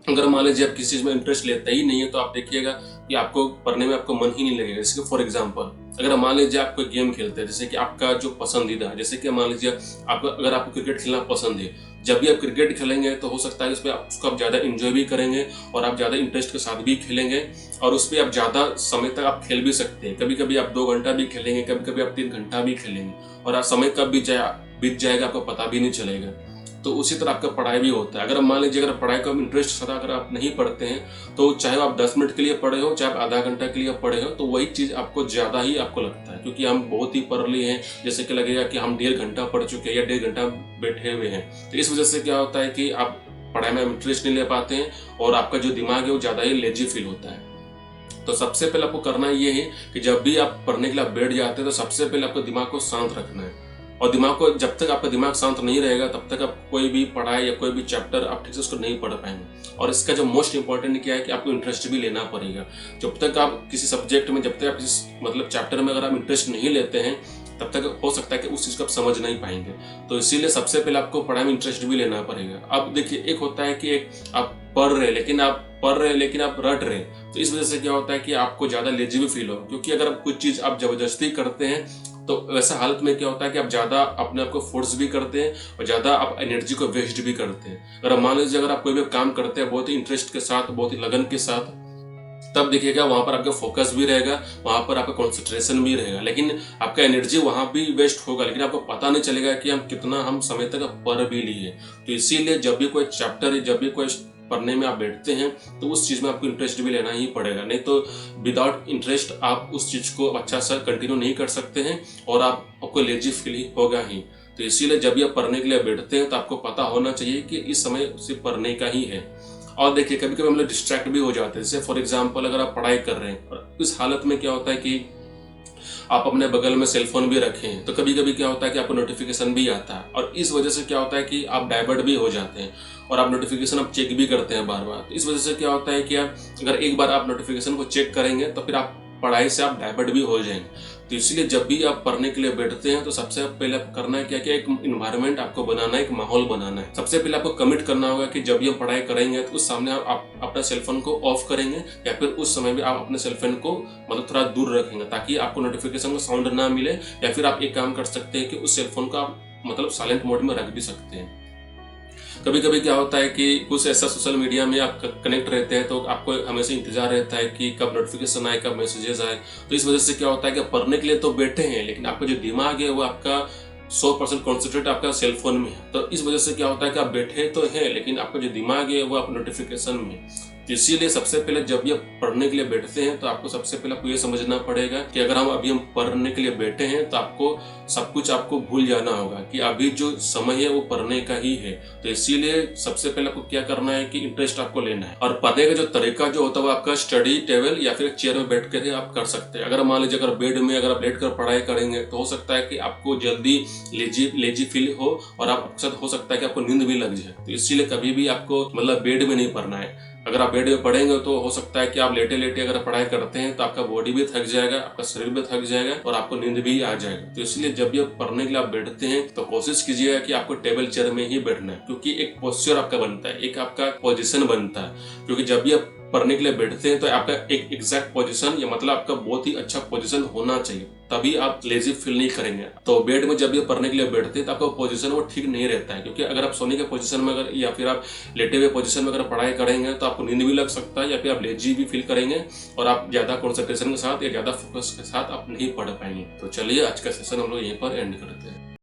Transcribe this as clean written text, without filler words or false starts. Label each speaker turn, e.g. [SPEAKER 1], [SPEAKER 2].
[SPEAKER 1] अगर मान लीजिए आप किसी चीज़ में इंटरेस्ट लेते ही नहीं है तो आप देखिएगा कि आपको पढ़ने में आपको मन ही नहीं लगेगा। जैसे कि फॉर एग्जांपल अगर मान लीजिए आप कोई गेम खेलते हैं, जैसे कि आपका जो पसंदीदा है, जैसे कि मान लीजिए आपको अगर आपको क्रिकेट खेलना पसंद है, जब भी आप क्रिकेट खेलेंगे तो हो सकता है उसमें आप उसको आप ज़्यादा इंजॉय भी करेंगे और आप ज़्यादा इंटरेस्ट के साथ भी खेलेंगे और उस पर आप ज़्यादा समय तक आप खेल भी सकते हैं। कभी कभी आप 2 घंटा भी खेलेंगे, कभी कभी आप 3 घंटा भी खेलेंगे और आप समय कब बीत जाएगा आपको पता भी नहीं चलेगा। तो उसी तरह आपका पढ़ाई भी होता है। अगर मान लीजिए अगर पढ़ाई का इंटरेस्ट सदा अगर आप नहीं पढ़ते हैं तो चाहे आप 10 मिनट के लिए पढ़े हो, चाहे आप आधा घंटा के लिए पढ़े हो, तो वही चीज़ आपको ज़्यादा ही आपको लगता है, क्योंकि हम बहुत ही पढ़ लिए हैं। जैसे कि लगेगा कि हम 1.5 घंटा पढ़ चुके हैं या 1.5 घंटा बैठे हुए हैं। तो इस वजह से क्या होता है कि आप पढ़ाई में इंटरेस्ट नहीं ले पाते हैं और आपका जो दिमाग है वो ज़्यादा ही लेजी फील होता है। तो सबसे पहले आपको करना ये है कि जब भी आप पढ़ने के लिए बैठ जाते हैं तो सबसे पहले आपको दिमाग को शांत रखना है। और दिमाग को जब तक आपका दिमाग शांत नहीं रहेगा तब तक आप कोई भी पढ़ाई या कोई भी चैप्टर आप ठीक से उसको नहीं पढ़ पाएंगे। और इसका जो मोस्ट इंपॉर्टेंट क्या है कि आपको इंटरेस्ट भी लेना पड़ेगा। जब तक आप किसी सब्जेक्ट में, जब तक आप किसी मतलब चैप्टर में अगर आप इंटरेस्ट नहीं लेते हैं तब तक हो सकता है कि उस चीज़ को आप समझ नहीं पाएंगे। तो इसीलिए सबसे पहले आपको पढ़ाई में इंटरेस्ट भी लेना पड़ेगा। अब देखिए, एक होता है कि एक आप पढ़ रहे लेकिन आप रट रहे, तो इस वजह से क्या होता है कि आपको ज़्यादा लेजी भी फील हो, क्योंकि अगर आप कुछ चीज़ आप जबरदस्ती करते हैं तो वैसा हालत में क्या होता है कि आप ज़्यादा अपने आप को फोर्स भी करते हैं और ज़्यादा आप एनर्जी को वेस्ट भी करते हैं। अगर मान लीजिए अगर आप कोई भी काम करते हैं बहुत ही इंटरेस्ट के साथ, बहुत ही लगन के साथ, तब देखिएगा वहां पर आपका फोकस भी रहेगा, वहां पर आपका कंसंट्रेशन भी रहेगा, लेकिन आपका एनर्जी वहां भी वेस्ट होगा, लेकिन आपको पता नहीं चलेगा कि हम समय तक पढ़ भी लिए। तो इसीलिए जब भी कोई चैप्टर, जब भी कोई पढ़ने में आप बैठते हैं तो उस चीज़ में आपको इंटरेस्ट भी लेना ही पड़ेगा, नहीं तो विदाउट इंटरेस्ट आप उस चीज़ को अच्छा सा कंटिन्यू नहीं कर सकते हैं और आपको लेजी फील होगा ही। तो इसीलिए जब भी आप पढ़ने के लिए बैठते हैं तो आपको पता होना चाहिए कि इस समय सिर्फ पढ़ने का ही है। और देखिए, कभी कभी हम लोग डिस्ट्रैक्ट भी हो जाते हैं। जैसे फॉर एग्जाम्पल अगर आप पढ़ाई कर रहे हैं और इस हालत में क्या होता है कि आप अपने बगल में सेलफोन भी रखे हैं, तो कभी कभी क्या होता है कि आपको नोटिफिकेशन भी आता है और इस वजह से क्या होता है कि आप डाइवर्ट भी हो जाते हैं और आप नोटिफिकेशन आप चेक भी करते हैं बार बार। तो इस वजह से क्या होता है कि आप अगर एक बार आप नोटिफिकेशन को चेक करेंगे तो फिर आप पढ़ाई से आप डाइवर्ट भी हो जाएंगे। तो इसलिए जब भी आप पढ़ने के लिए बैठते हैं तो सबसे पहले करना है क्या, एक इन्वायरमेंट आपको बनाना है, एक माहौल बनाना है। सबसे पहले आपको कमिट करना होगा कि जब भी हम पढ़ाई करेंगे तो उस सामने आप अपना सेलफोन को ऑफ करेंगे या फिर उस समय भी आप अपने सेलफोन को मतलब थोड़ा दूर रखेंगे ताकि आपको नोटिफिकेशन का साउंड ना मिले। या फिर आप एक काम कर सकते हैं कि उस सेलफोन को आप मतलब साइलेंट मोड में रख भी सकते हैं। कभी कभी क्या होता है कि कुछ ऐसा सोशल मीडिया में आप कनेक्ट रहते हैं तो आपको हमेशा इंतजार रहता है कि कब नोटिफिकेशन आए, कब मैसेजेस आए। तो इस वजह से क्या होता है कि पढ़ने के लिए तो बैठे हैं लेकिन आपका जो दिमाग है वो आपका 100% कॉन्सेंट्रेट आपका सेलफोन में है। तो इस वजह से क्या होता है कि आप बैठे तो हैं लेकिन आपका जो दिमाग है वो आप नोटिफिकेशन में। तो इसीलिए सबसे पहले जब भी आप पढ़ने के लिए बैठते हैं तो आपको सबसे पहले आपको ये समझना पड़ेगा कि अगर हम पढ़ने के लिए बैठे हैं तो आपको सब कुछ आपको भूल जाना होगा कि अभी जो समय है वो पढ़ने का ही है। तो इसीलिए सबसे पहले आपको क्या करना है कि इंटरेस्ट आपको लेना है। और पढ़ने का जो तरीका जो होता है वो आपका स्टडी टेबल या फिर चेयर में बैठ कर आप कर सकते हैं। अगर मान लीजिए अगर बेड में अगर आप बैठ कर पढ़ाई करेंगे तो हो सकता है कि आपको जल्दी लेजी फील हो और आप साथ हो सकता है कि आपको नींद भी लग जाए। तो इसीलिए कभी भी आपको मतलब बेड में नहीं पढ़ना है। अगर आप बेड में पढ़ेंगे तो हो सकता है कि आप लेटे लेटे अगर पढ़ाई करते हैं तो आपका बॉडी भी थक जाएगा, आपका शरीर भी थक जाएगा और आपको नींद भी आ जाएगा। तो इसलिए जब भी आप पढ़ने के लिए आप बैठते हैं तो कोशिश कीजिएगा कि आपको टेबल चेयर में ही बैठना है, क्योंकि एक पोस्चर आपका बनता है, एक आपका पोजीशन बनता है। क्योंकि जब भी आप पढ़ने के लिए बैठते हैं तो आपका एक एग्जैक्ट पोजीशन या मतलब आपका बहुत ही अच्छा पोजीशन होना चाहिए, तभी आप लेजी फील नहीं करेंगे। तो बेड में जब भी पढ़ने के लिए बैठते हैं तो आपका पोजीशन वो ठीक नहीं रहता है, क्योंकि अगर आप सोने के पोजीशन में अगर या फिर आप लेटे हुए पोजीशन में अगर पढ़ाई करेंगे तो आपको नींद भी लग सकता है या फिर आप लेजी भी फील करेंगे और आप ज्यादा कॉन्सेंट्रेशन के साथ या ज्यादा फोकस के साथ आप नहीं पढ़ पाएंगे। तो चलिए आज का सेशन हम लोग यहीं पर एंड करते हैं।